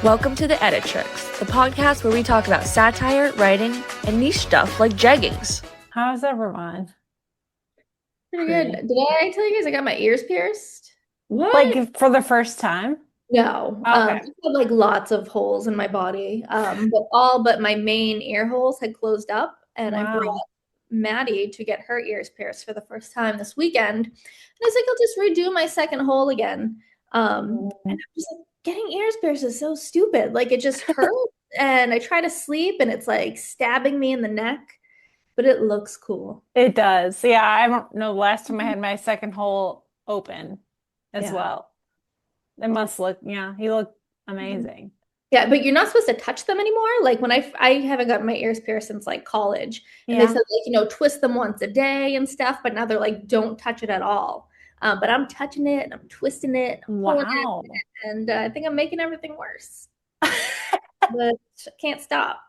Welcome to The Editrix, the podcast where we talk about satire, writing, and niche stuff like jeggings. How's everyone? Pretty good. Did I tell you guys I got my ears pierced? What? Like for the first time? No. Okay. I had like lots of holes in my body. But all but my main ear holes had closed up, and I brought Maddie to get her ears pierced for the first time this weekend. And I was like, I'll just redo my second hole again. And I'm just like, getting ears pierced is so stupid. Like it just hurts, and I try to sleep, and it's like stabbing me in the neck. But it looks cool. It does. Yeah, I don't know. Last time I had my second hole open as well. It must look, you look amazing. Yeah, but you're not supposed to touch them anymore. Like when I haven't gotten my ears pierced since like college. And they said like, twist them once a day and stuff, but now they're like, don't touch it at all. But I'm touching it and I'm twisting it. I'm Wow. it, and I think I'm making everything worse. But I can't stop.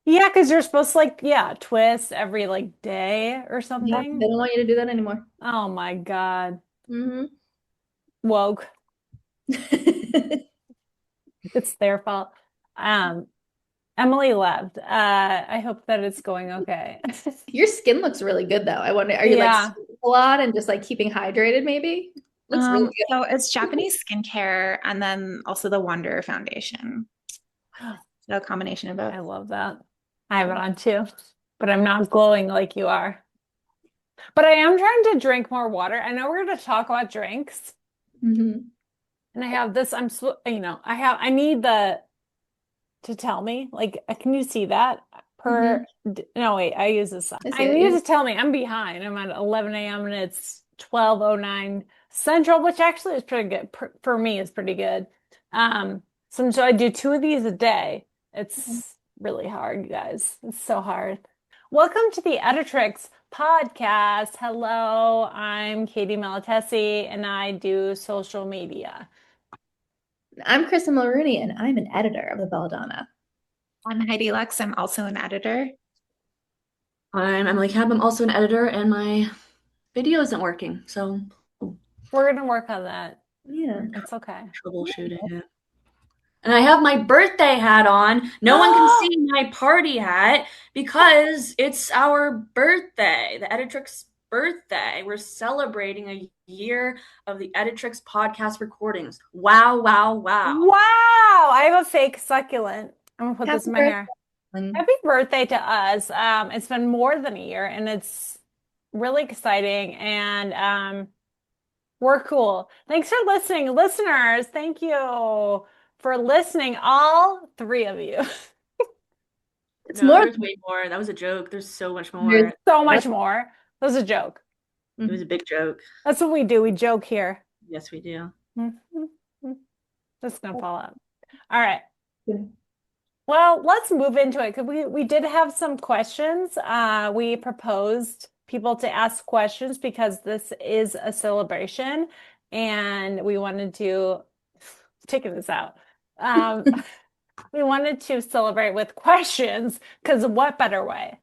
Yeah, because you're supposed to twist every like day or something. Yeah, they don't want you to do that anymore. Oh my God. Mm-hmm. Woke. It's their fault. Emily left. I hope that it's going okay. Your skin looks really good though. I wonder, are you like a lot and just like keeping hydrated maybe? Looks really good. So it's Japanese skincare and then also the Wonder Foundation. So a combination of both. I love that. I have it on too, but I'm not glowing like you are. But I am trying to drink more water. I know we're going to talk about drinks. Mm-hmm. And I have this, I need to tell me, like, can you see that? No, wait, I use this. I need to tell me I'm behind. I'm at 11 a.m. and it's 12:09 Central, which actually is pretty good. For me, is pretty good. So I do 2 of these a day. It's really hard, you guys. It's so hard. Welcome to the Editrix podcast. Hello, I'm Katy Maiolatesi, and I do social media. I'm Kristen Mulrooney, and I'm an editor of the Belladonna. I'm Heidi. I'm also an editor. I'm Emily Kapp. I'm also an editor, and my video isn't working, so we're gonna work on that. Yeah, it's okay. Troubleshooting it. And I have my birthday hat on. No one can see my party hat because it's our birthday, the Editrix birthday. We're celebrating a year of the Editrix podcast recordings. Wow, wow, wow. Wow! I have a fake succulent. I'm gonna put this in my hair. Happy birthday to us. It's been more than a year and it's really exciting and we're cool. Thanks for listening, listeners. Thank you for listening, all 3 of you. It's more. There's way more. That was a joke. There's so much more. There's so much more. That was a joke. It was a big joke. That's what we do. We joke here. Yes, we do. That's gonna fall out. All right. Well, let's move into it because we did have some questions. We proposed people to ask questions because this is a celebration, and we wanted to taking this out. We wanted to celebrate with questions because what better way,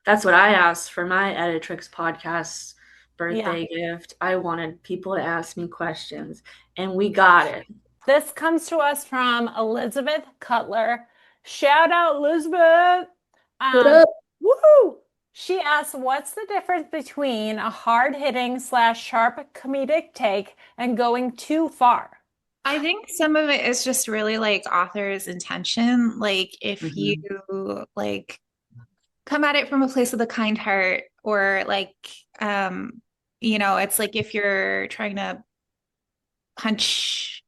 That's what I asked for my Editrix podcast birthday gift. I wanted people to ask me questions, and we got it. This comes to us from Elizabeth Cutler. Shout out, Elizabeth. What up? Woohoo! She asks, what's the difference between a hard-hitting / sharp comedic take and going too far? I think some of it is just really like author's intention. Like if you like come at it from a place with a kind heart, or like it's like if you're trying to punch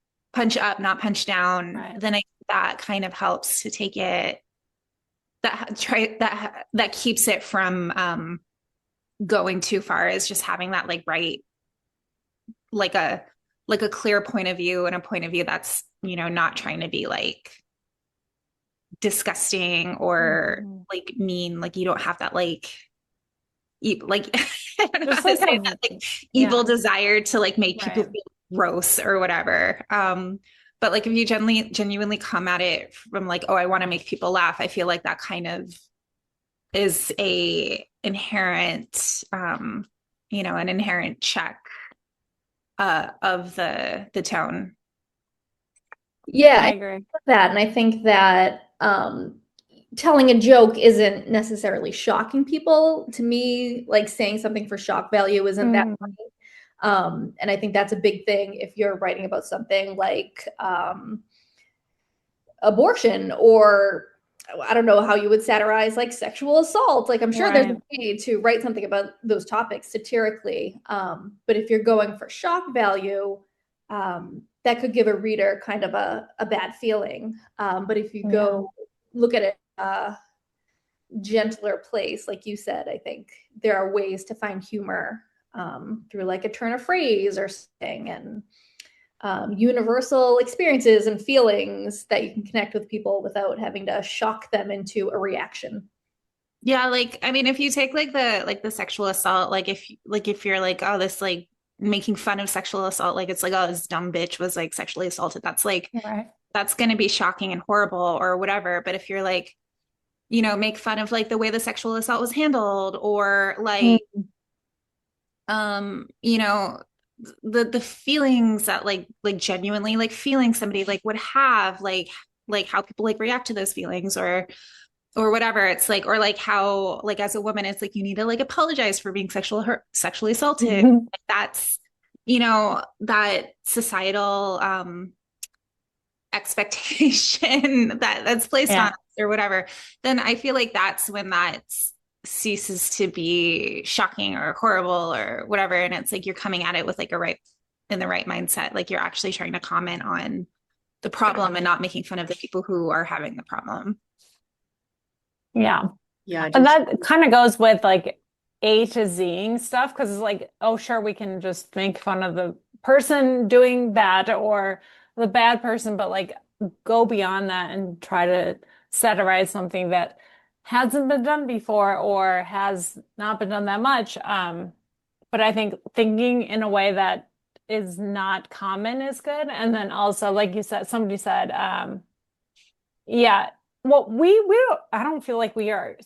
up, not punch down, then that kind of helps to take it that keeps it from going too far, is just having that like right, like a clear point of view, and a point of view that's, not trying to be like disgusting or like mean. Like you don't have that like I don't know how to say that, like evil desire to like make people feel gross or whatever. But like if you genuinely come at it from like, oh, I want to make people laugh, I feel like that kind of is a inherent an inherent check of the tone. Yeah, I agree. That, and I think that telling a joke isn't necessarily shocking people. To me, like saying something for shock value isn't that funny. And I think that's a big thing if you're writing about something like abortion, or I don't know how you would satirize like sexual assault. Like I'm sure there's a way to write something about those topics satirically. But if you're going for shock value, that could give a reader kind of a bad feeling. But if you go look at it gentler place, like you said, I think there are ways to find humor through like a turn of phrase or something, and universal experiences and feelings that you can connect with people without having to shock them into a reaction. Yeah, like I mean, if you take like the sexual assault, like if you're like, oh, this like making fun of sexual assault, like it's like, oh, this dumb bitch was like sexually assaulted. That's like that's gonna be shocking and horrible or whatever. But if you're like, make fun of like the way the sexual assault was handled, or like the feelings that like genuinely like feeling somebody like would have, like how people like react to those feelings, or whatever. It's like, or like how like as a woman it's like you need to like apologize for being sexually assaulted. Like that's that societal expectation that's placed on us or whatever. Then I feel like that's when that ceases to be shocking or horrible or whatever, and it's like you're coming at it with like in the right mindset, like you're actually trying to comment on the problem and not making fun of the people who are having the problem. Yeah. And that kind of goes with like A to Zing stuff, because it's like, oh, sure, we can just make fun of the person doing that or the bad person, but like go beyond that and try to satirize something that hasn't been done before or has not been done that much. But I think thinking in a way that is not common is good. And then also, like you said, somebody said, yeah, well, I don't feel like we are,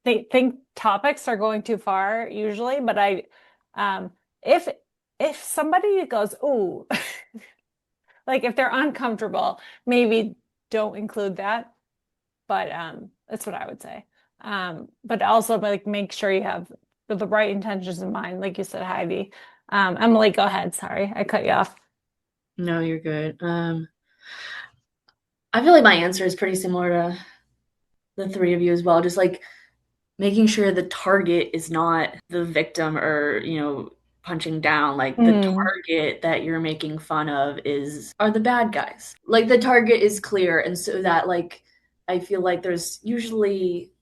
they think topics are going too far usually, but um, if, if somebody goes, ooh, like if they're uncomfortable, maybe don't include that. But that's what I would say. But also like make sure you have the right intentions in mind, like you said, Heidi. Emily, go ahead. Sorry, I cut you off. No, you're good. I feel like my answer is pretty similar to the three of you as well. Just like making sure the target is not the victim or, punching down. Like the target that you're making fun of are the bad guys. Like the target is clear. And so that like I feel like there's usually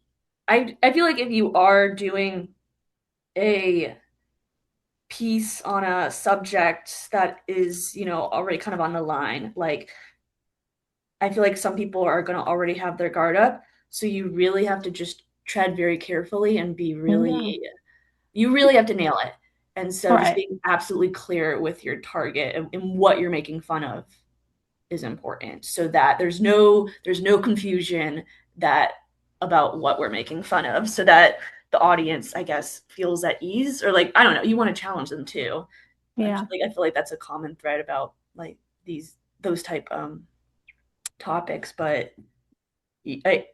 I feel like if you are doing a piece on a subject that is, already kind of on the line, like I feel like some people are going to already have their guard up. So you really have to just tread very carefully and be you really have to nail it. And so just being absolutely clear with your target and what you're making fun of is important, so that there's no confusion that about what we're making fun of, so that the audience, I guess, feels at ease, or like, I don't know, you want to challenge them too. Yeah. I feel like that's a common thread about like those type topics, but I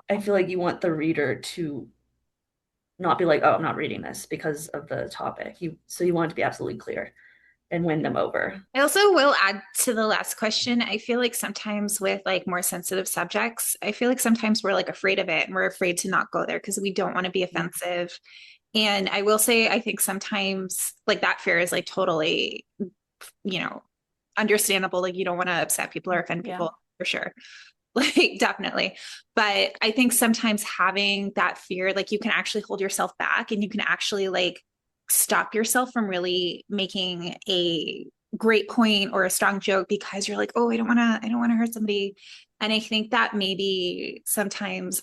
I feel like you want the reader to not be like, oh, I'm not reading this because of the topic. You want it to be absolutely clear and win them over. I also will add to the last question. I feel like sometimes with like more sensitive subjects, I feel like sometimes we're like afraid of it and we're afraid to not go there because we don't want to be offensive. And I will say, I think sometimes like that fear is like totally, understandable. Like you don't want to upset people or offend people for sure. Like definitely. But I think sometimes having that fear, like you can actually hold yourself back and you can actually like stop yourself from really making a great point or a strong joke because you're like, oh, I don't want to hurt somebody. And I think that maybe sometimes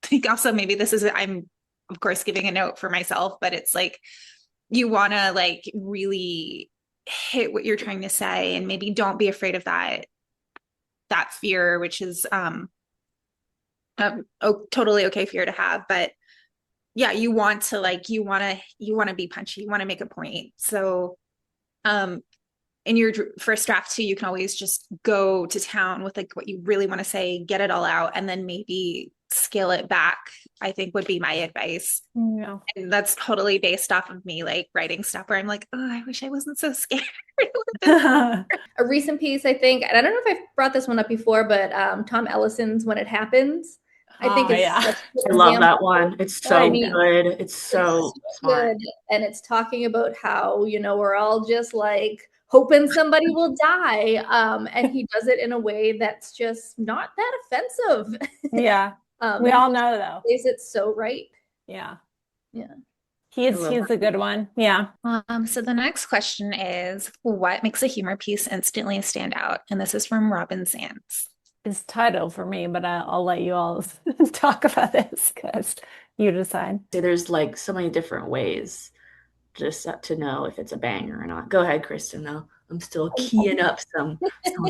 think also maybe I'm of course giving a note for myself, but it's like you want to like really hit what you're trying to say, and maybe don't be afraid of that fear, which is totally okay fear to have. But yeah, you want to be punchy, you want to make a point. So in your first draft too, you can always just go to town with like what you really want to say, get it all out, and then maybe scale it back, I think would be my advice. Yeah. And that's totally based off of me like writing stuff where I'm like, oh, I wish I wasn't so scared. A recent piece, I think, and I don't know if I've brought this one up before, but Tom Ellison's When It Happens. I think it's I love that one. It's so good. It's so smart. good. And it's talking about how, you know, we're all just like hoping somebody will die. And he does it in a way that's just not that offensive. Yeah. We all know though. Is it so right? Yeah. Yeah. He's a good one. Yeah. So the next question is, what makes a humor piece instantly stand out? And this is from Robin Sands. It's title for me, but I'll let you all talk about this because you decide. There's like so many different ways just to know if it's a banger or not. Go ahead, Kristen, though. I'm still keying up some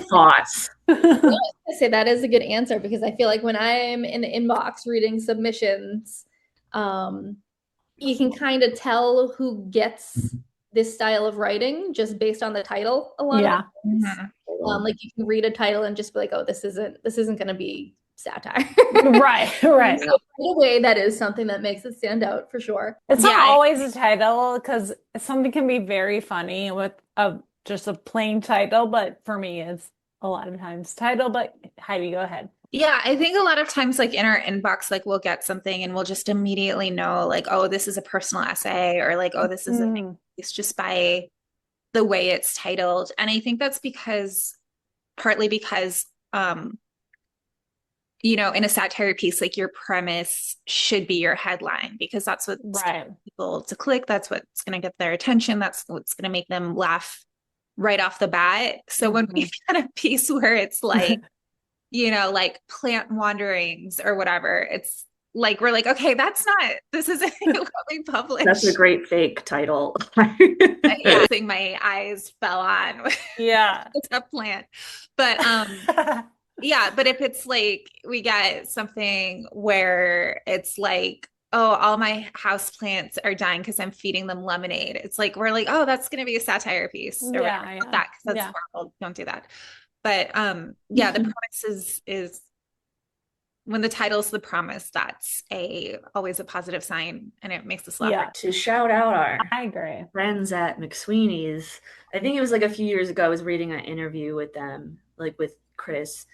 thoughts. I say that is a good answer because I feel like when I'm in the inbox reading submissions, you can kind of tell who gets this style of writing just based on the title a lot of times. Like you can read a title and just be like, oh, this isn't going to be satire. Right. So in a way, that is something that makes it stand out for sure. It's not always a title because something can be very funny with just a plain title, but for me, it's a lot of times title. But Heidi, go ahead. Yeah, I think a lot of times, like in our inbox, like we'll get something and we'll just immediately know, like, oh, this is a personal essay, or like, oh, this is a thing. It's just by the way it's titled. And I think that's partly because, you know, in a satire piece, like your premise should be your headline because that's what's going to get people to click. That's what's going to get their attention. That's what's going to make them laugh right off the bat. So when we get a piece where it's like, you know, like plant wanderings or whatever, it's like, we're like, okay, this isn't what we published. That's a great fake title. Yeah, my eyes fell on. Yeah. It's a plant. But yeah, but if it's like we get something where it's like, oh, all my house plants are dying because I'm feeding them lemonade. It's like we're like, oh, that's gonna be a satire piece. Or that because that's horrible. Don't do that. But yeah, the promise is when the title's the promise, that's always a positive sign and it makes us laugh. Yeah, to shout out our I agree. friends at McSweeney's. I think it was like a few years ago, I was reading an interview with them, like with Chris,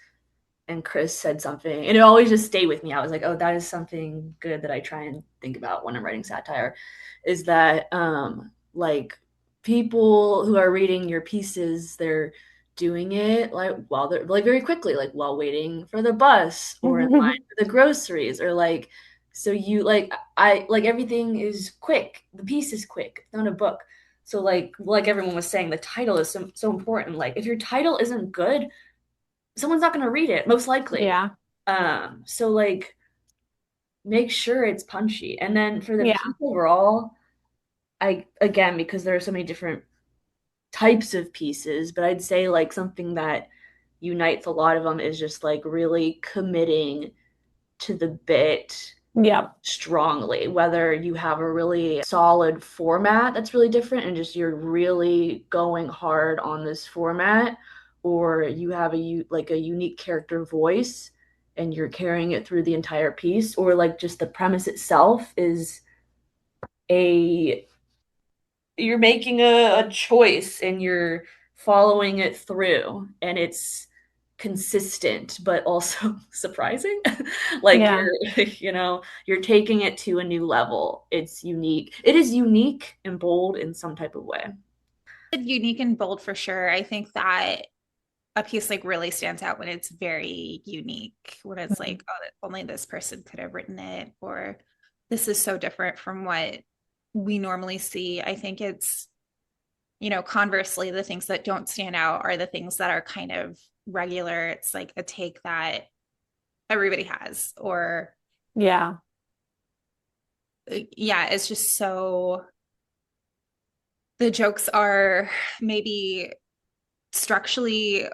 and Chris said something, and it always just stayed with me. I was like, oh, that is something good that I try and think about when I'm writing satire, is that like people who are reading your pieces, they're doing it like while they're like very quickly, like while waiting for the bus or in line for the groceries, or like, so you like, I like everything is quick. The piece is quick. It's not a book. So like everyone was saying, the title is so important. Like if your title isn't good, someone's not going to read it, most likely. Yeah. So like make sure it's punchy. And then for the piece overall, again, because there are so many different types of pieces, but I'd say like something that unites a lot of them is just like really committing to the bit strongly, whether you have a really solid format that's really different and just you're really going hard on this format, or you have a unique character voice and you're carrying it through the entire piece, or like just the premise itself is you're making a choice and you're following it through and it's consistent but also surprising. Like you're taking it to a new level. It's unique. It is unique and bold in some type of way. Unique and bold for sure. I think that a piece like really stands out when it's very unique, when it's like, oh, only this person could have written it, or this is so different from what we normally see. I think it's, you know, conversely, the things that don't stand out are the things that are kind of regular. It's like a take that everybody has, or it's just so, the jokes are maybe structurally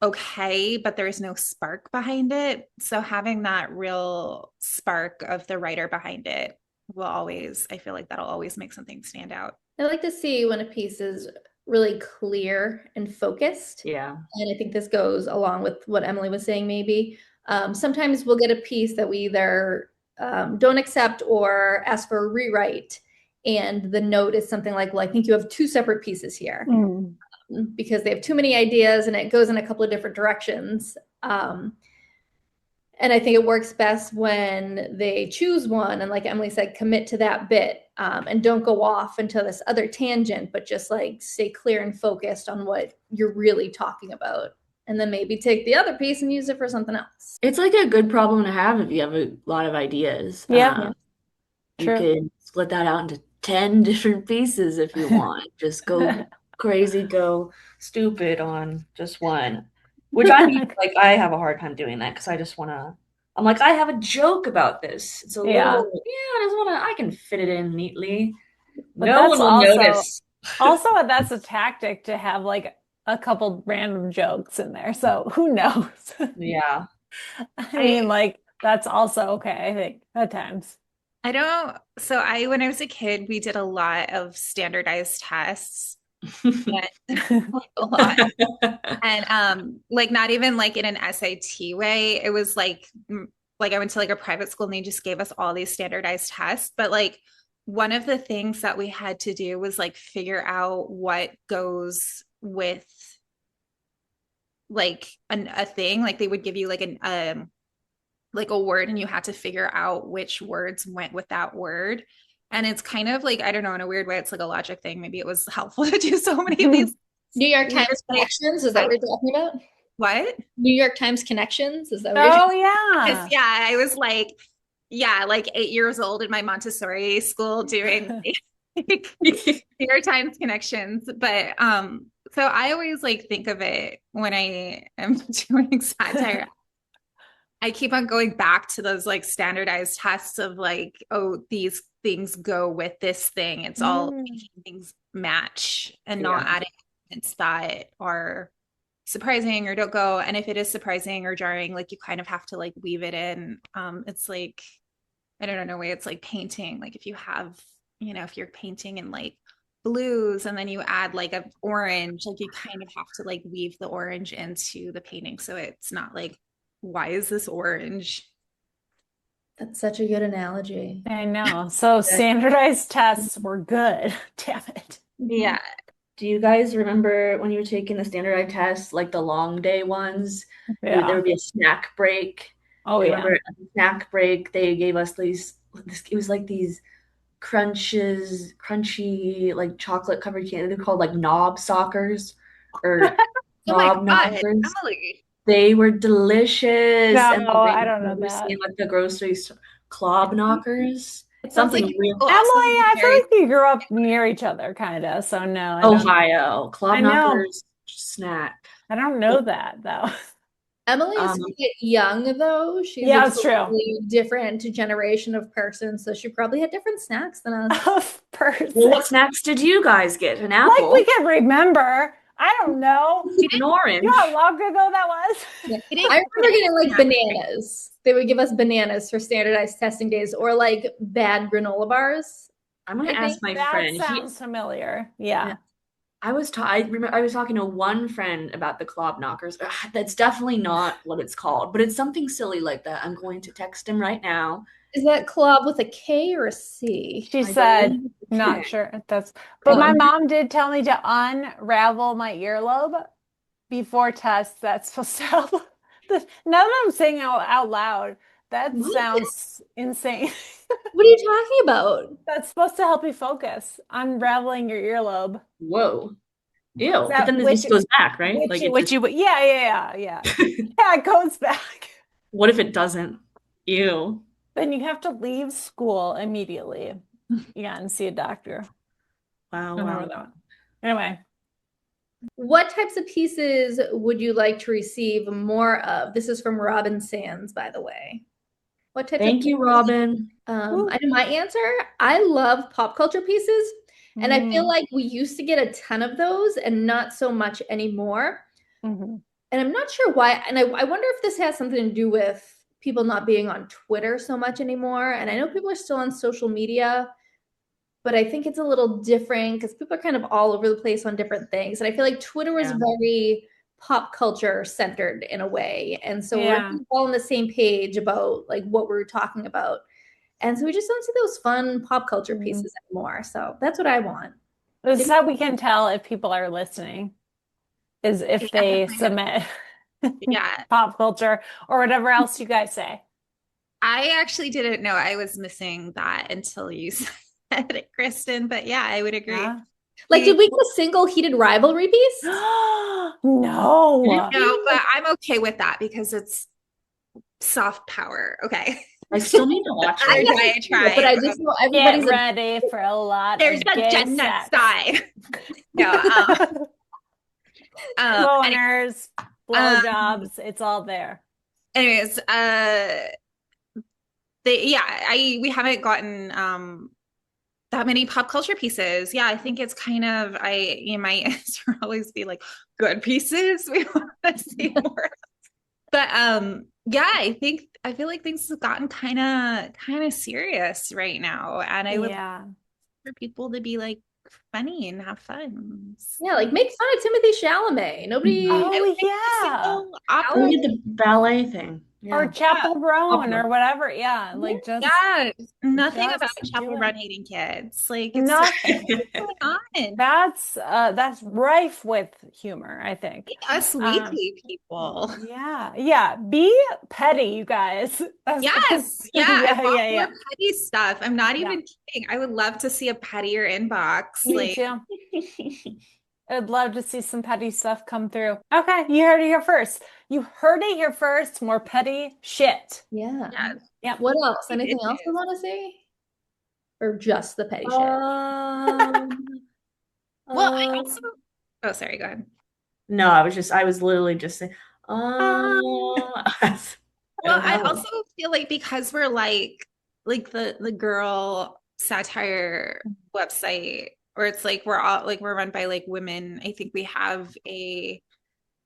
okay, but there's no spark behind it. So having that real spark of the writer behind it will always, I feel like that'll always make something stand out. I like to see when a piece is really clear and focused. Yeah. And I think this goes along with what Emily was saying, maybe. Sometimes we'll get a piece that we either don't accept or ask for a rewrite. And the note is something like, well, I think you have 2 separate pieces here. Because they have too many ideas and it goes in a couple of different directions. And I think it works best when they choose one and, like Emily said, commit to that bit, and don't go off into this other tangent, but just like stay clear and focused on what you're really talking about. And then maybe take the other piece and use it for something else. It's like a good problem to have if you have a lot of ideas. Yeah. You can split that out into 10 different pieces if you want. Just go crazy, go stupid on just one. Which I mean, like, I have a hard time doing that because I just want to, I'm like, I have a joke about this. It's a little, I just want to, I can fit it in neatly. But no one will notice. Also, that's a tactic to have like a couple random jokes in there. So who knows? Yeah. I mean, like, that's also okay, I think, at times. So when I was a kid, we did a lot of standardized tests. Like a lot. And like not even like in an SAT way. It was like I went to like a private school and they just gave us all these standardized tests. But like one of the things that we had to do was like figure out what goes with like a thing. Like they would give you like like a word and you had to figure out which words went with that word. And it's kind of like, I don't know, in a weird way, it's like a logic thing. Maybe it was helpful to do so many of these. New York Times connections, is that what you're talking about? What? New York Times connections, is that what you're talking about? Yeah, I was like, like 8 years old in my Montessori school doing New York Times connections. But so I always like think of it when I am doing satire. I keep on going back to those like standardized tests of like, oh, these things go with this thing. It's all making things match and not adding elements that are surprising or don't go. And if it is surprising or jarring, like you kind of have to like weave it in. It's like, I don't know, in a way it's like painting. Like if you have, if you're painting in like blues and then you add like an orange, like you kind of have to like weave the orange into the painting. So it's not like, why is this orange? That's such a good analogy. I know. So standardized tests were good. Damn it. Yeah. Do you guys remember when you were taking the standardized tests, like the long day ones? Yeah. There would be a snack break. Oh, yeah. Remember at the snack break, they gave us it was like these crunchy, like chocolate covered candy. They're called like knob sockers or knob knockers. Emily. They were delicious. No, and I don't know that. Seen, like the grocery store, clob knockers. Something like real. Emily, I feel like you grew up near each other, kind of. So no, Ohio clob knockers snack. I don't know that though. Emily is young though. She's a totally different generation of person, so she probably had different snacks than us. Well, what snacks did you guys get? An apple? Like we can remember. I don't know. An orange. You know how long ago that was? Yeah. I remember getting like bananas. They would give us bananas for standardized testing days, or like bad granola bars. I'm gonna ask my friend. That sounds familiar. Yeah. I was talking to one friend about the clob knockers. That's definitely not what it's called, but it's something silly like that. I'm going to text him right now. Is that clob with a K or a C? She said, not sure. But my mom did tell me to unravel my earlobe before tests. That's supposed to help. Now that I'm saying out loud, that sounds insane. What are you talking about? That's supposed to help you focus. Unraveling your earlobe. Whoa. Ew. But then this goes back, right? Yeah. Yeah, it goes back. What if it doesn't? Ew. Then you have to leave school immediately. And see a doctor. Wow. Anyway. What types of pieces would you like to receive more of? This is from Robin Sands, by the way. What type Thank you, Robin. I know my answer. I love pop culture pieces. And I feel like we used to get a ton of those and not so much anymore. And I'm not sure why. And I wonder if this has something to do with people not being on Twitter so much anymore. And I know people are still on social media, but I think it's a little different because people are kind of all over the place on different things. And I feel like Twitter was very pop culture centered in a way. And so we're all on the same page about like what we're talking about. And so we just don't see those fun pop culture pieces anymore. So that's what I want. This is how we can tell if people are listening, is if they submit pop culture or whatever else you guys say. I actually didn't know I was missing that until you said it, Kristen. But yeah, I would agree. Yeah. Like, did we get a single heated rivalry piece? No. No, but I'm okay with that because it's soft power. Okay. I still need to watch it. I try. But I just know everybody's ready for a lot There's of the Gen side. No. Boners, blowjobs, it's all there. Anyways, we haven't gotten that many pop culture pieces. Yeah, I think it's kind of my answer will always be like good pieces. We want to see more. But I feel like things have gotten kind of serious right now, and I would for people to be like funny and have fun. Yeah, like make fun of Timothy Chalamet. Nobody. We did the ballet thing. Or Chapel Roan or whatever. Yeah. Like just nothing about Chapel Run hating kids. Like it's nothing. on. That's rife with humor, I think. Us weekly people. Yeah. Be petty, you guys. Yes. Yeah. Petty stuff. I'm not even kidding. I would love to see a pettier inbox. Me too. I'd love to see some petty stuff come through. Okay, you heard it here first. You heard it here first. More petty shit. Yeah. What else? Anything else you want to say? Or just the petty shit? Well, I also. Oh, sorry. Go ahead. No, I was literally just saying. Well, I also feel like because we're like the girl satire website. Or it's like we're run by like women. I think we have a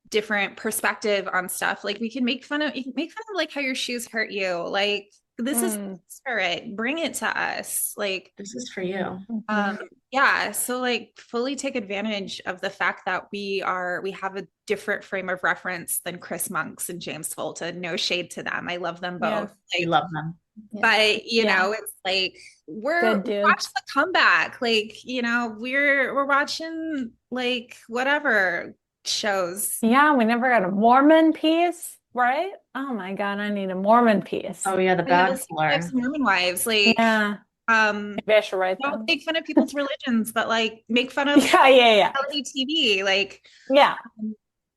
different perspective on stuff. Like you can make fun of like how your shoes hurt you. Like this is spirit. Bring it to us. Like this is for you. So like fully take advantage of the fact that we have a different frame of reference than Chris Monks and James Fulton. No shade to them. I love them both. I love them. But you know, it's like we're watching the comeback. Like, you know, we're watching like whatever shows. Yeah, we never got a Mormon piece, right? Oh my God, I need a Mormon piece. Oh yeah, the Bachelor. Mormon wives, like maybe I should write that. Don't make fun of people's religions, but like make fun of reality TV. Like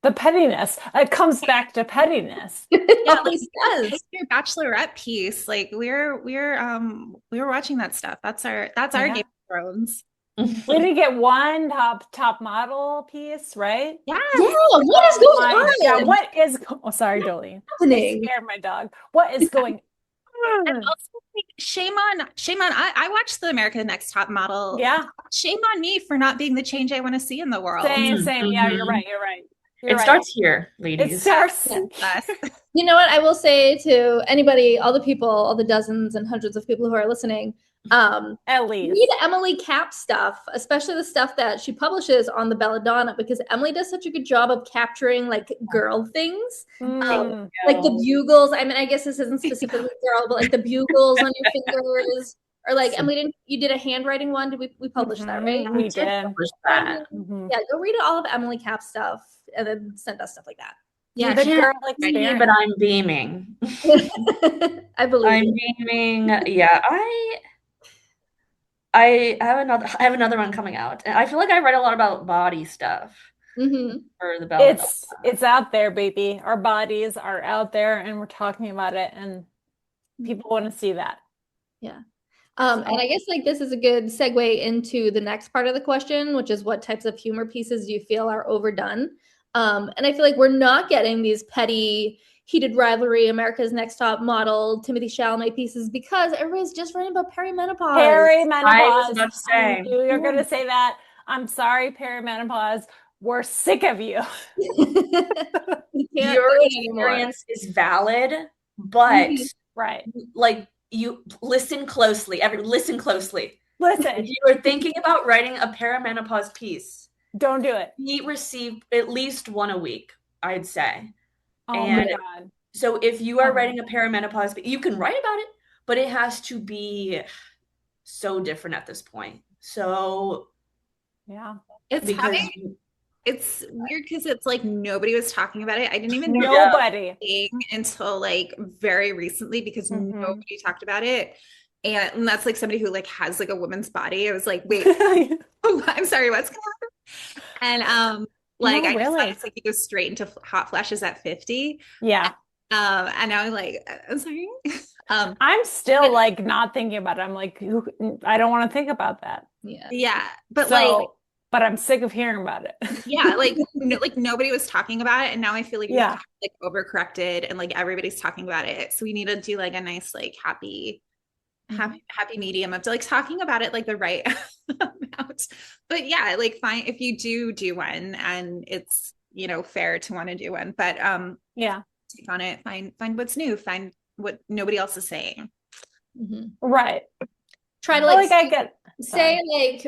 the pettiness. It comes back to pettiness. Does. Your bachelorette piece. Like we're watching that stuff. That's our Game of Thrones. We did get one top model piece, right? Yeah. What is going on? Yeah, what is sorry, Jolie. I scared my dog. What is going on? And also shame on I watched the America's Next Top Model. Yeah. Shame on me for not being the change I want to see in the world. Same. Yeah, you're right. It starts here, ladies. It starts. You know what? I will say to anybody, all the people, all the dozens and hundreds of people who are listening, at least read Emily Kapp stuff, especially the stuff that she publishes on the Belladonna, because Emily does such a good job of capturing like girl things, like the bugles. I mean, I guess this isn't specifically girl, but like the bugles on your fingers. Or like Emily, you did a handwriting one. Did we publish that, right? We did publish that. Yeah, go read all of Emily Kapp stuff and then send us stuff like that. Yeah, the girl experience. But I'm beaming. I believe I'm beaming. Yeah, I have another one coming out, and I feel like I read a lot about body stuff. For the Belladonna. It's out there, baby. Our bodies are out there, and we're talking about it, and people want to see that. Yeah. And I guess like this is a good segue into the next part of the question, which is what types of humor pieces do you feel are overdone? And I feel like we're not getting these petty, heated rivalry, America's Next Top Model, Timothy Chalamet pieces because everybody's just writing about perimenopause. I was about to say. You're going to say that. I'm sorry, perimenopause. We're sick of you. Your experience is valid, but right. Like you listen closely. Listen closely. Listen, if you are thinking about writing a perimenopause piece, don't do it. We receive at least one a week, I'd say. Oh my God. So if you are writing a perimenopause, you can write about it, but it has to be so different at this point. So yeah, it's weird because it's like nobody was talking about it. I didn't even know nobody until like very recently because nobody talked about it. And that's like somebody who like has like a woman's body. I was like, wait, oh, I'm sorry, what's gonna happen? And like no, I just really? thought it's like you go straight into hot flashes at 50. Yeah. And now I'm like, I'm sorry. I'm still like not thinking about it. I'm like, I don't want to think about that. Yeah. But so, like, but I'm sick of hearing about it. Yeah, like like nobody was talking about it, and now I feel like we kind of, like overcorrected, and like everybody's talking about it. So we need to do like a nice like happy medium of like talking about it like the right amount. But yeah, like fine if you do one, and it's fair to want to do one. But yeah, take on it, find what's new, find what nobody else is saying. Right. Try to like say like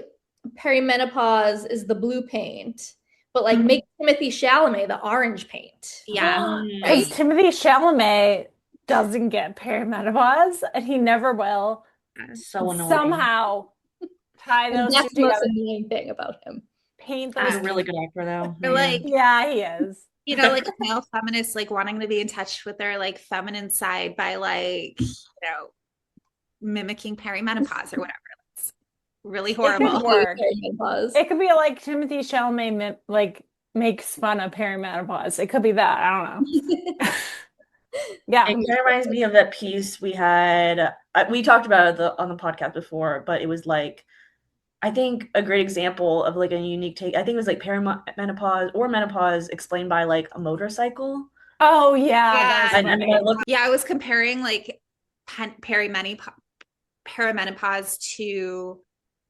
perimenopause is the blue paint, but like make Timothée Chalamet the orange paint. Yeah. Because Timothée Chalamet doesn't get perimenopause and he never will. So annoying. Somehow tie those that's two together. That's the annoying thing about him. Paint those. He's a really good actor though. Like, yeah, he is. Like male feminists like wanting to be in touch with their like feminine side by like, mimicking perimenopause or whatever. It's really horrible. It could be like Timothée Chalamet like makes fun of perimenopause. It could be that. I don't know. Yeah. It kind of reminds me of that piece we had. We talked about it on the podcast before, but it was like, I think a great example of like a unique take. I think it was like perimenopause or menopause explained by like a motorcycle. Oh yeah. I was comparing like perimenopause to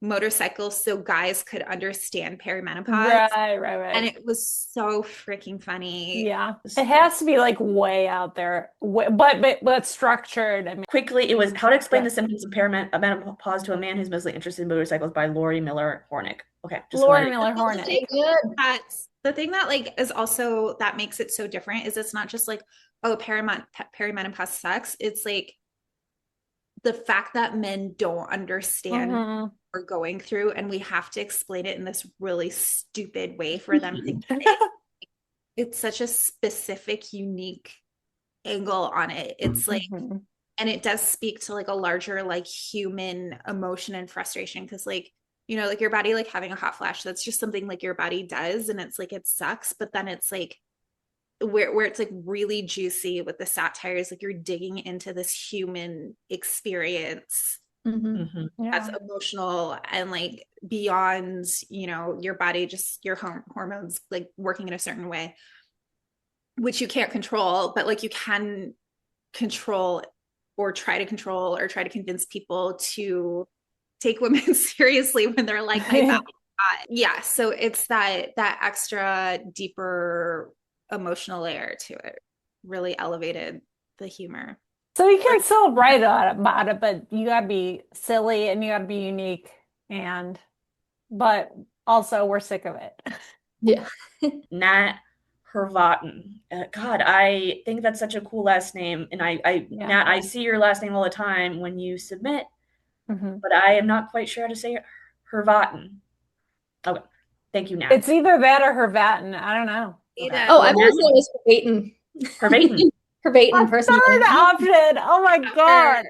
motorcycles so guys could understand perimenopause. Right. And it was so freaking funny. Yeah. It has to be like way out there, but structured. I mean, quickly, it was How to Explain the Symptoms of Perimenopause to a Man Who's Mostly Interested in Motorcycles by Lori Miller Hornick. Okay. Lori Miller Hornick. That's the thing that like is also that makes it so different is it's not just like, oh, perimenopause sucks. It's like the fact that men don't understand what we're going through, and we have to explain it in this really stupid way for them to get it. It's such a specific, unique angle on it. It's like, and it does speak to like a larger like human emotion and frustration because like, like your body like having a hot flash, that's just something like your body does, and it's like it sucks, but then it's like where it's like really juicy with the satires, like you're digging into this human experience that's emotional and like beyond your body, just your hormones like working in a certain way, which you can't control, but like you can control or try to convince people to take women seriously when they're like my body. Yeah, so it's that extra deeper emotional layer to it really elevated the humor. So you can still write about it, but you gotta be silly and you gotta be unique, but also we're sick of it. Yeah. Nat Hervaten. God, I think that's such a cool last name. And Nat, I see your last name all the time when you submit, but I am not quite sure how to say it. Hervaten. Okay. Thank you, Nat. It's either that or Hervaten. I don't know. Okay. Oh, I've heard it was Hervaten. Hervaten personally. Third option. Oh my God.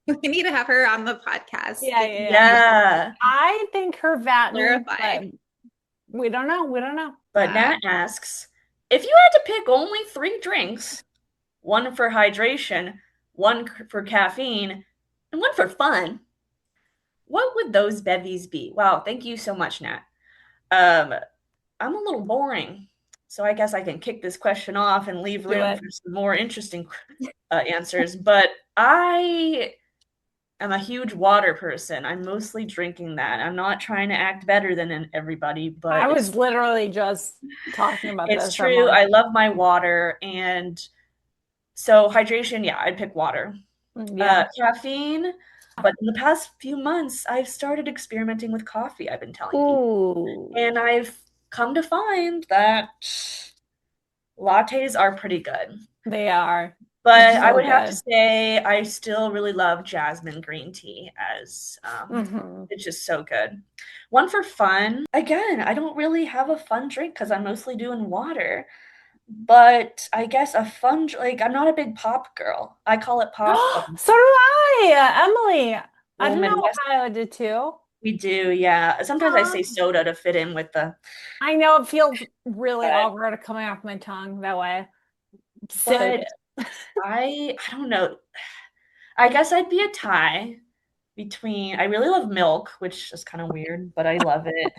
We need to have her on the podcast. Yeah. I think Hervaten. But we don't know. But Nat asks, if you had to pick only 3 drinks, 1 for hydration, 1 for caffeine, and 1 for fun, what would those bevies be? Wow, thank you so much, Nat. I'm a little boring, so I guess I can kick this question off and leave room for some more interesting answers. But I am a huge water person. I'm mostly drinking that. I'm not trying to act better than everybody, but I was literally just talking about this. It's true. I love my water, and so hydration. Yeah, I'd pick water. Caffeine. But in the past few months, I've started experimenting with coffee, I've been telling people. Ooh. And I've come to find that lattes are pretty good. They are. But So I would have to good. say I still really love jasmine green tea as it's just so good. One for fun. Again, I don't really have a fun drink because I'm mostly doing water. But I guess a fun like I'm not a big pop girl. I call it pop. So do I, Emily. I Little don't know Midwest. how I did too. We do, yeah. Sometimes I say Um, soda to fit in with the I know it feels really but awkward coming off my tongue that way. but Soda. I don't know. I guess I'd be a tie between I really love milk, which is kind of weird, but I love it.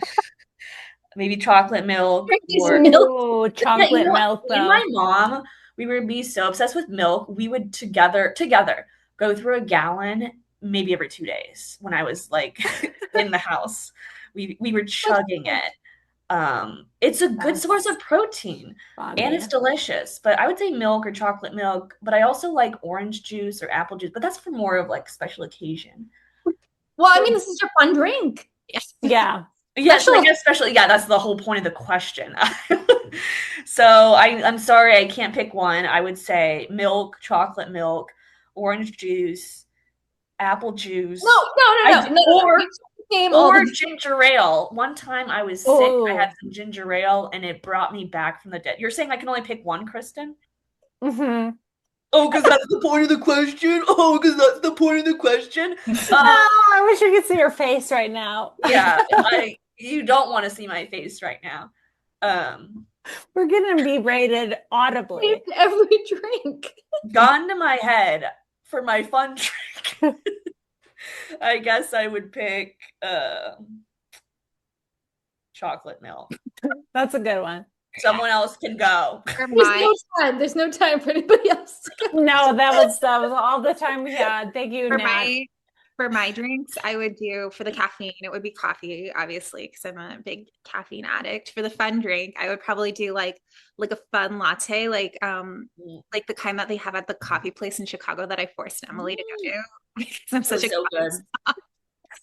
Maybe chocolate milk Drink these or milk. Ooh, yeah, chocolate milk me and my though. mom, we would be so obsessed with milk. We would together go through a gallon maybe every 2 days when I was like in the house. We were chugging it. It's a good source of protein and Funny. it's delicious. But I would say milk or chocolate milk. But I also like orange juice or apple juice. But that's for more of like special occasion. Well, I So mean, this is your fun drink. Yeah. yes, I Special. guess especially yeah, that's the whole point of the question. So I'm sorry I can't pick one. I would say milk, chocolate milk, orange juice, apple juice. Or Name all or the. ginger ale. One time I was sick, I had Oh. some ginger ale and it brought me back from the dead. You're saying I can only pick one, Kristen? Mm-hmm. Oh, because that's the point of the question. Oh, because that's the point of the question. Oh, I wish you could see your face right now. Yeah, you don't want to see my face right now. Um, We're gonna be rated audibly. Every drink. Gone to my head for my fun drink. I guess I would pick chocolate milk. That's a good one. Someone else can go. There's no time for anybody else to go. No, that was all the time we had. Thank you, For Nat. my drinks, I would do for the caffeine, it would be coffee, obviously, because I'm a big caffeine addict. For the fun drink, I would probably do like a fun latte, like the kind that they have at the coffee place in Chicago that I forced Emily to go to because I'm It such was a so coffee good. snob.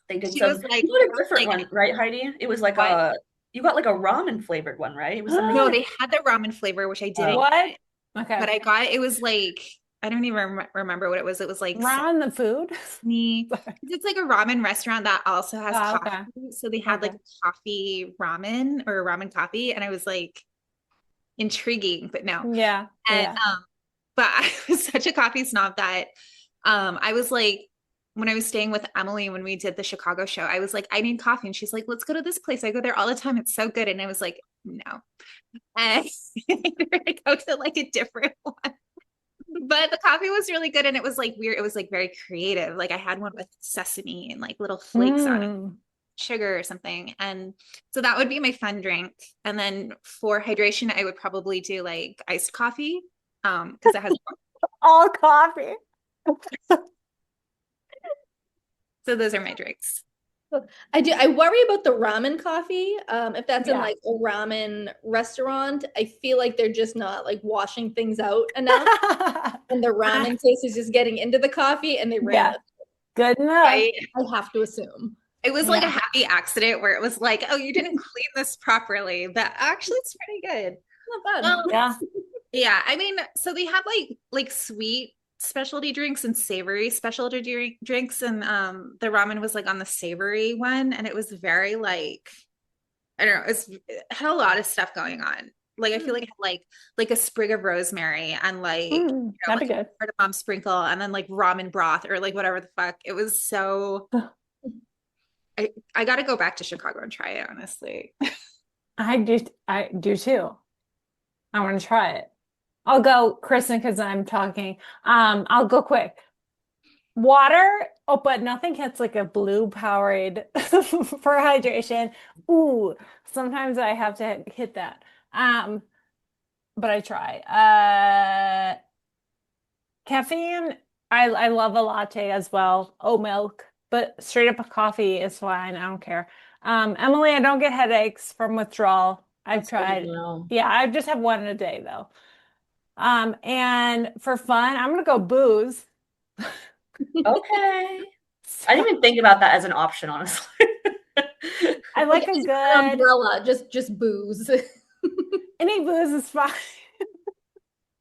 They did She some. was like, You got a different like one, right, Heidi? It was like what? you got like a ramen flavored one, right? It was something. No, they had the ramen flavor, which I didn't What? get, Okay. but I got it was like I don't even remember what it was. It was like Ramen the food? me. It's like a ramen restaurant that also has Oh, coffee. okay. So they had like Okay. a coffee ramen or a ramen coffee, and I was like intriguing, but no. Yeah. And Yeah. but I was such a coffee snob that I was like when I was staying with Emily when we did the Chicago show, I was like, I need coffee. And she's like, let's go to this place. I go there all the time. It's so good. And I was like, no. And I go to like a different one. But the coffee was really good and it was like weird. It was like very creative. Like I had one with sesame and like little flakes on it, sugar or something. And so that would be my fun drink. And then for hydration, I would probably do like iced coffee. Because it has All coffee. so those are my drinks. I worry about the ramen coffee. If that's in like a ramen restaurant, I feel like they're just not like washing things out enough. And the ramen taste is just getting into the coffee and they ran it. Good enough. I have to assume. It was like a happy accident where it was like, oh, you didn't clean this properly. But actually it's pretty good. Not bad. Yeah. Yeah. I mean, so they have like sweet specialty drinks and savory specialty drinks. And the ramen was like on the savory one. And it was very like, I don't know, it had a lot of stuff going on. Like I feel like it had like a sprig of rosemary and like that'd be good. cardamom sprinkle and then like ramen broth or like whatever the fuck. It was so I gotta go back to Chicago and try it, honestly. I do too. I want to try it. I'll go, Kristen, because I'm talking. I'll go quick. Water, oh, but nothing hits like a blue Powerade for hydration. Ooh, sometimes I have to hit that. But I try. Caffeine, I love a latte as well. Oat milk, but straight up a coffee is fine. I don't care. Emily, I don't get headaches from withdrawal. I've tried. Yeah, I just have one a day though. And for fun, I'm gonna go booze. Okay. I didn't even think about that as an option, honestly. I like a good umbrella, just booze. Any booze is fine.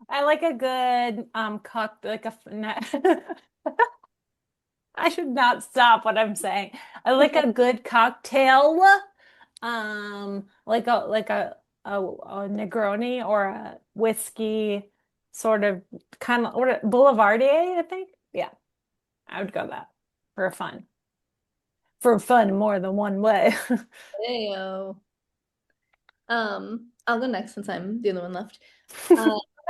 I like a good like I should not stop what I'm saying. I like a good cocktail, like a Negroni or a whiskey, sort of kind of what Boulevardier, I think. Yeah, I would go that for fun. For fun more than one way. Heyo. I'll go next since I'm the only one left.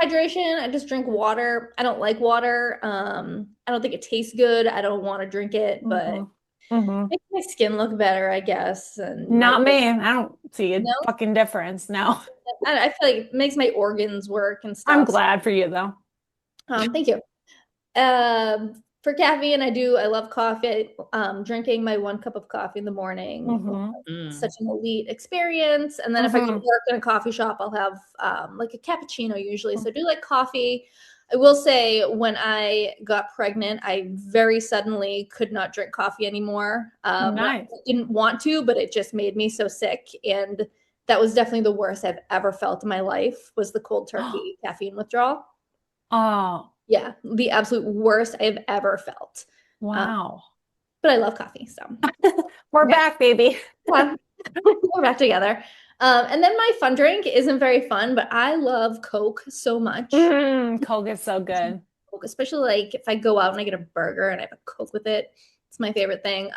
Hydration, I just drink water. I don't like water. I don't think it tastes good. I don't want to drink it, but makes my skin look better, I guess. And Not me. I don't see a no? fucking difference. No. I feel like it makes my organs work and stuff. I'm glad for you though. Thank you. For caffeine, I love coffee. Drinking my 1 cup of coffee in the morning, such an elite experience. And then if I go to work in a coffee shop, I'll have like a cappuccino usually. So I do like coffee. I will say when I got pregnant, I very suddenly could not drink coffee anymore. Nice. I didn't want to, but it just made me so sick. And that was definitely the worst I've ever felt in my life, was the cold turkey caffeine withdrawal. Oh. Yeah, the absolute worst I've ever felt. Wow. But I love coffee, so. We're back, baby. Yeah. We're back together. And then my fun drink isn't very fun, but I love Coke so much. Coke is so good. Coke, especially like if I go out and I get a burger and I have a Coke with it. It's my favorite thing.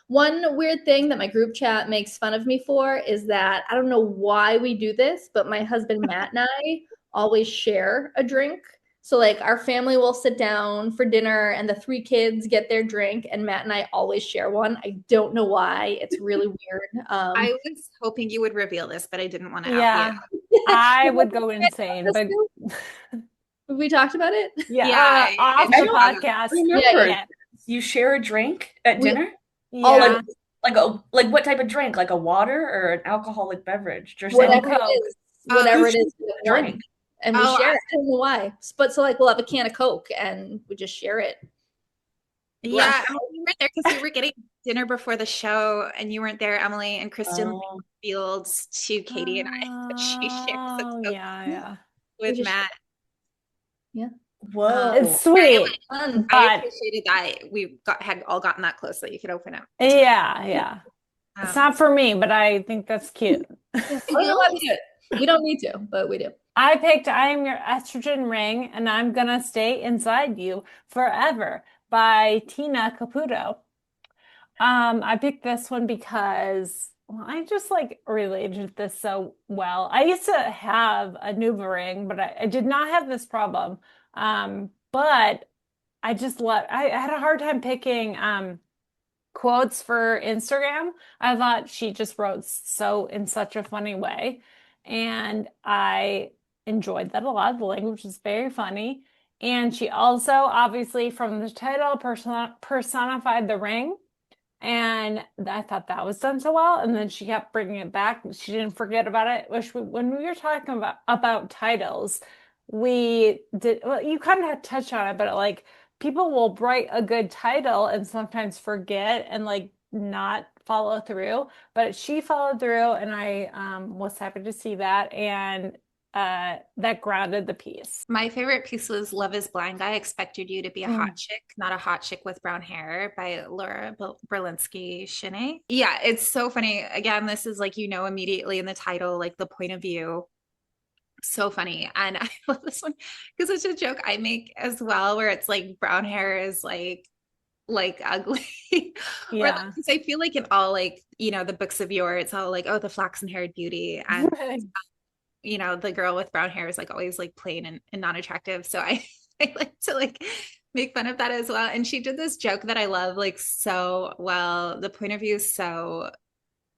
One weird thing that my group chat makes fun of me for is that I don't know why we do this, but my husband Matt and I always share a drink. So like our family will sit down for dinner and the 3 kids get their drink and Matt and I always share one. I don't know why. It's really weird. I was hoping you would reveal this, but I didn't want to out you. I would go insane, but we talked about it. Yeah, off the podcast. Remember, you share a drink at dinner? Yeah. Like what type of drink? Like a water or an alcoholic beverage? Whatever it is. Whatever it is. Drink. And we share it. I don't know why. But so like we'll have a can of Coke and we just share it. Yeah, you were there because we were getting dinner before the show and you weren't there, Emily, and Kristen fields to Katy and I. She shared some Coke with Matt. Yeah. Whoa. It's sweet. I appreciated that we had all gotten that close so you could open it. Yeah. It's not for me, but I think that's cute. We don't need to, but we do. I am Your Estrogen Ring, and I'm gonna stay inside you forever by Tina Caputo. I picked this one because I just like related this so well. I used to have a NuvaRing, but I did not have this problem. But I had a hard time picking quotes for Instagram. I thought she just wrote in such a funny way. And I enjoyed that a lot. The language was very funny. And she also, obviously, from the title, personified the ring. And I thought that was done so well. And then she kept bringing it back. She didn't forget about it. When we were talking about titles, we did, well, you kind of touched on it, but like people will write a good title and sometimes forget and like not follow through, but she followed through and I was happy to see that, and that grounded the piece. My favorite piece was Love is Blind. I expected you to be a hot chick, not a hot chick with brown hair, by Laura Berlinski-Shinay. Yeah, it's so funny. Again, this is like, immediately in the title, like the point of view. So funny. And I love this one because it's a joke I make as well, where it's like brown hair is like ugly. Yeah. Because I feel like in all the books of yore, it's all like, oh, the flaxen haired beauty. And the girl with brown hair is like always like plain and non-attractive. So I like to like make fun of that as well. And she did this joke that I love like so well. The point of view is so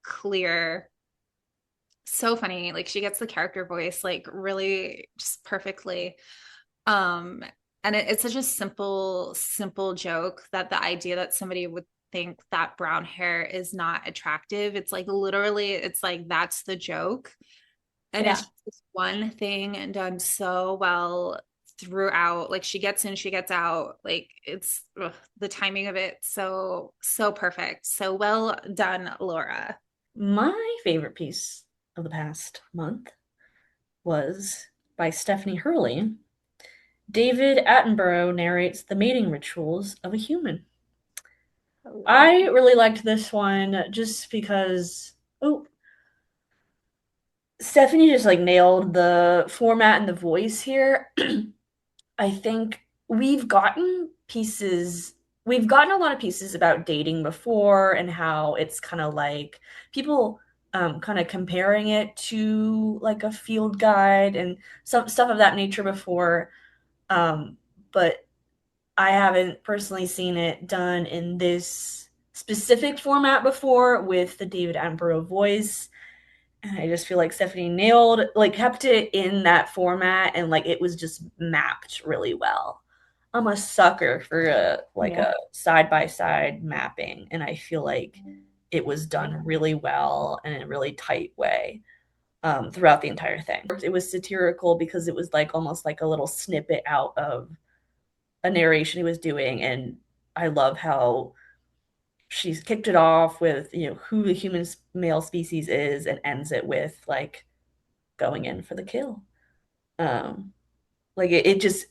clear, so funny. Like she gets the character voice like really just perfectly. And it's such a simple joke that the idea that somebody would think that brown hair is not attractive, it's like literally, it's like that's the joke. And it's just this one thing and done so well throughout. Like she gets in, she gets out. Like it's the timing of it so perfect. So well done, Laura. My favorite piece of the past month was by Stephanie Hurley. David Attenborough narrates the mating rituals of a human. I really liked this one just because Stephanie just like nailed the format and the voice here. I think we've gotten a lot of pieces about dating before and how it's kind of like people kind of comparing it to like a field guide and some stuff of that nature before. But I haven't personally seen it done in this specific format before with the David Attenborough voice. And I just feel like Stephanie kept it in that format and like it was just mapped really well. I'm a sucker for a side by side mapping, and I feel like it was done really well and in a really tight way throughout the entire thing. It was satirical because it was like almost like a little snippet out of a narration he was doing, and I love how she's kicked it off with who the human male species is and ends it with like going in for the kill. Like it just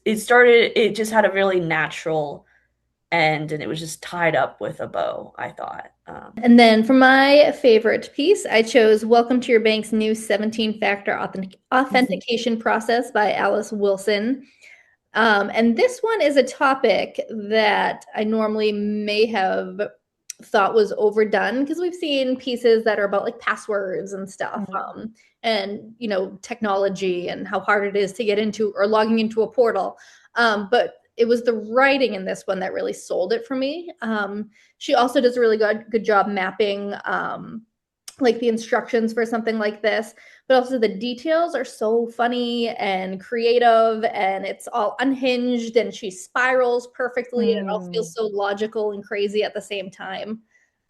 had a really natural end and it was just tied up with a bow, I thought. And then for my favorite piece, I chose Welcome to Your Bank's new 17-factor authentication process by Alice Wilson. And this one is a topic that I normally may have thought was overdone because we've seen pieces that are about like passwords and stuff, and technology and how hard it is to get into or logging into a portal. But it was the writing in this one that really sold it for me. She also does a really good job mapping like the instructions for something like this, but also the details are so funny and creative and it's all unhinged and she spirals perfectly and it all feels so logical and crazy at the same time.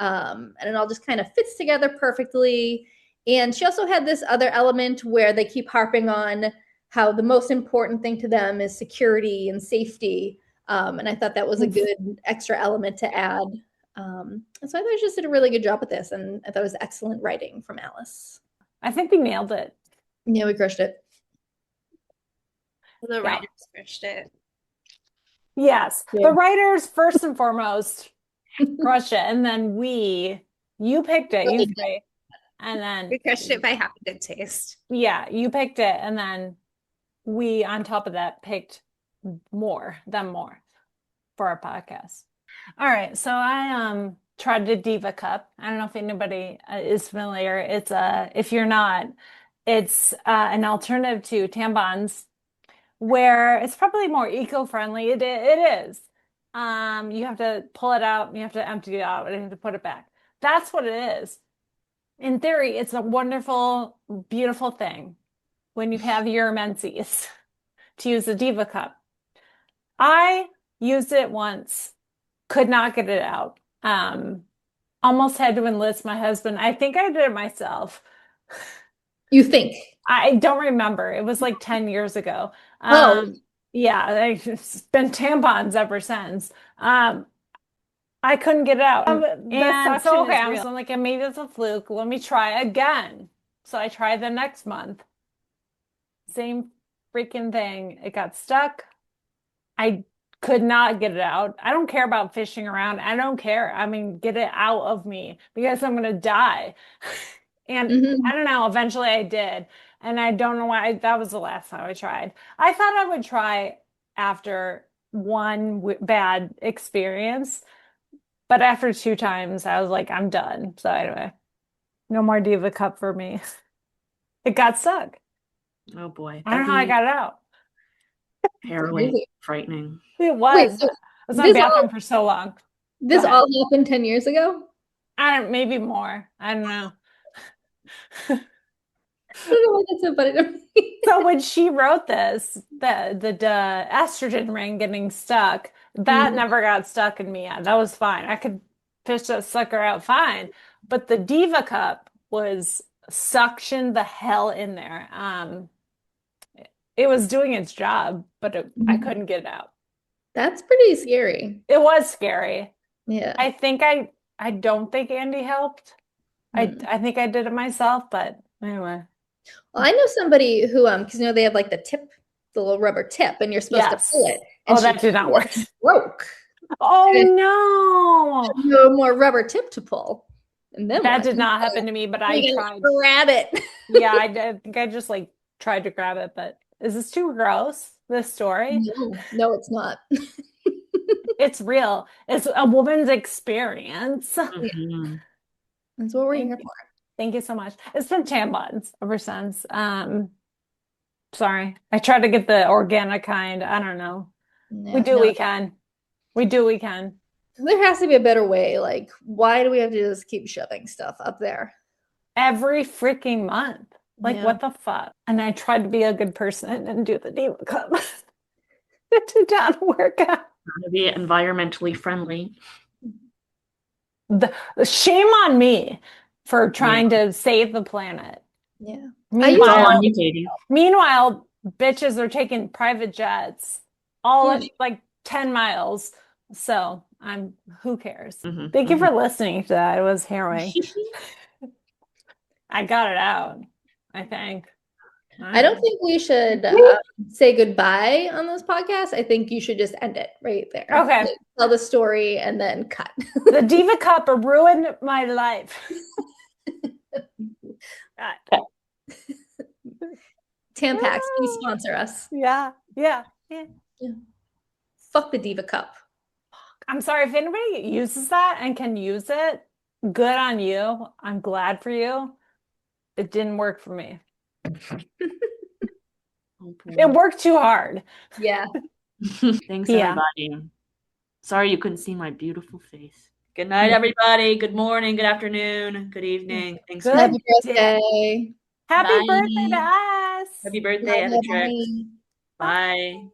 And it all just kind of fits together perfectly. And she also had this other element where they keep harping on how the most important thing to them is security and safety. And I thought that was a good extra element to add. So I thought she just did a really good job with this, and I thought it was excellent writing from Alice. I think we nailed it. Yeah, we crushed it. The writers crushed it. Yes, the writers first and foremost crushed it, and then you picked it, you three, and then we crushed it by having good taste. Yeah, you picked it, and then we, on top of that, picked more for our podcast. All right, so I tried the Diva Cup. I don't know if anybody is familiar. It's if you're not, it's an alternative to tampons, where it's probably more eco-friendly. It is. You have to pull it out, you have to empty it out, and you have to put it back. That's what it is. In theory, it's a wonderful, beautiful thing when you have your menses to use the Diva Cup. I used it once. Could not get it out. Almost had to enlist my husband. I think I did it myself. You think? I don't remember. It was like 10 years ago. Yeah, I've been tampons ever since. I couldn't get it out. And so, okay, I was like, maybe it's a fluke. Let me try again. So I tried the next month. Same freaking thing. It got stuck. I could not get it out. I don't care about fishing around. I don't care. I mean, get it out of me because I'm going to die. And I don't know, eventually I did. And I don't know why. That was the last time I tried. I thought I would try after one bad experience. But after 2 times, I was like, I'm done. So anyway, no more Diva Cup for me. It got stuck. Oh boy. I don't know how I got it out. Harrowing, frightening. It was. Wait, so I was in the bathroom for so long. This all happened 10 years ago? Maybe more. I don't know. I don't know why that's so funny to me. So when she wrote this, the estrogen ring getting stuck, that never got stuck in me yet. That was fine. I could fish that sucker out fine. But the Diva Cup was suctioned the hell in there. it was doing its job, but I couldn't get it out. That's pretty scary. It was scary. Yeah. I don't think Andy helped. I think I did it myself, but anyway. Well, I know somebody who because they have like the little rubber tip, and you're supposed to pull it. And that did not work. Broke. Oh no! No more rubber tip to pull. And then that did not happen to me, but I tried to grab it. Yeah, I think I just like tried to grab it, but is this too gross? This story? No, it's not. It's real. It's a woman's experience. Mm-hmm. That's what we're here for. Thank you so much. It's been tampons ever since. Sorry. I tried to get the organic kind. I don't know. We do what we can. We do what we can. There has to be a better way. Like, why do we have to just keep shoving stuff up there? Every freaking month. Like, what the fuck? And I tried to be a good person and do the Diva Cup. It did not work out. To be environmentally friendly. The shame on me for trying to save the planet. Yeah. Meanwhile, meanwhile, bitches are taking private jets all of like 10 miles. So who cares? Thank you for listening to that. It was harrowing. I got it out, I think. I don't think we should say goodbye on this podcast. I think you should just end it right there. Okay. Like, tell the story and then cut. The Diva Cup ruined my life. Tampax, please sponsor us. Yeah. Fuck the Diva Cup. I'm sorry if anybody uses that and can use it. Good on you. I'm glad for you. It didn't work for me. It worked too hard. Yeah. Thanks, everybody. Sorry you couldn't see my beautiful face. Good night, everybody. Good morning, good afternoon, good evening. Thanks. Happy birthday. Happy birthday to us. Happy birthday, Editrix. Bye.